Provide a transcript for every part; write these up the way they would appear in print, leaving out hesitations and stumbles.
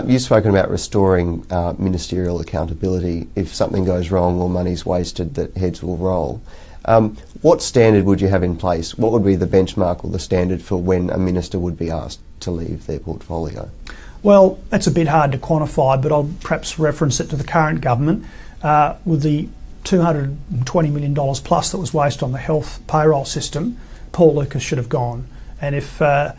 You've spoken about restoring ministerial accountability. If something goes wrong or money's wasted, that heads will roll. What standard would you have in place? What would be the benchmark or the standard for when a minister would be asked to leave their portfolio? Well, that's a bit hard to quantify, but I'll perhaps reference it to the current government. With the $220 million plus that was wasted on the health payroll system, Paul Lucas should have gone. And if, God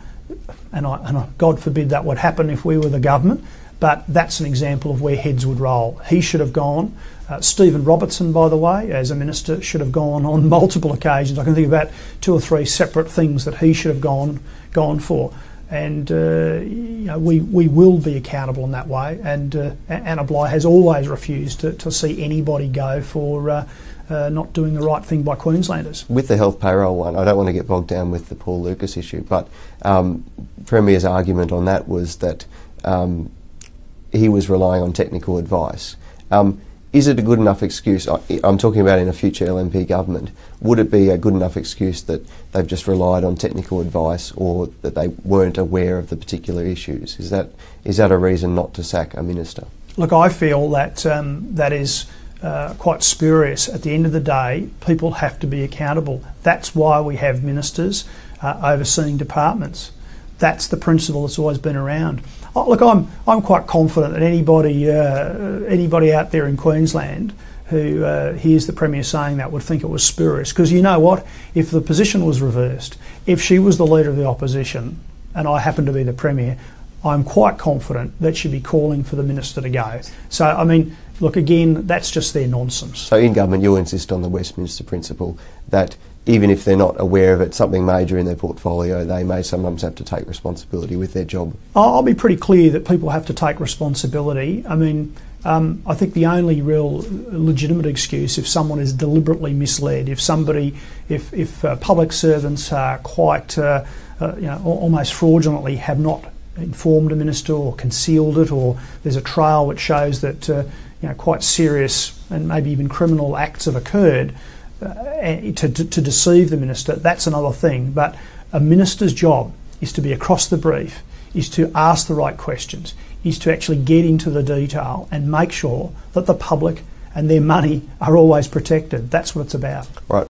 forbid that would happen if we were the government, but that's an example of where heads would roll. He should have gone. Stephen Robertson, by the way, as a minister, should have gone on multiple occasions. I can think about 2 or 3 separate things that he should have gone for. And we will be accountable in that way. And Anna Bligh has always refused to see anybody go for not doing the right thing by Queenslanders. With the health payroll one, I don't want to get bogged down with the Paul Lucas issue, but Premier's argument on that was that he was relying on technical advice. Is it a good enough excuse? I'm talking about in a future LNP government. Would it be a good enough excuse that they've just relied on technical advice, or that they weren't aware of the particular issues? Is that a reason not to sack a minister? Look, I feel that that is quite spurious. At the end of the day, people have to be accountable. That's why we have ministers overseeing departments. That's the principle that's always been around. Look, I'm quite confident that anybody out there in Queensland who hears the Premier saying that would think it was spurious. Because you know what? If the position was reversed, if she was the leader of the opposition and I happened to be the Premier, I'm quite confident that she'd be calling for the minister to go. So, I mean, look, again, that's just their nonsense. So in government, you'll insist on the Westminster principle that even if they're not aware of it, something major in their portfolio, they may sometimes have to take responsibility with their job. I'll be pretty clear that people have to take responsibility. I mean, I think the only real legitimate excuse if someone is deliberately misled, if public servants are quite, almost fraudulently have not informed a minister or concealed it, or there's a trail which shows that quite serious and maybe even criminal acts have occurred, to deceive the minister, that's another thing. But a minister's job is to be across the brief, is to ask the right questions, is to actually get into the detail and make sure that the public and their money are always protected. That's what it's about. Right.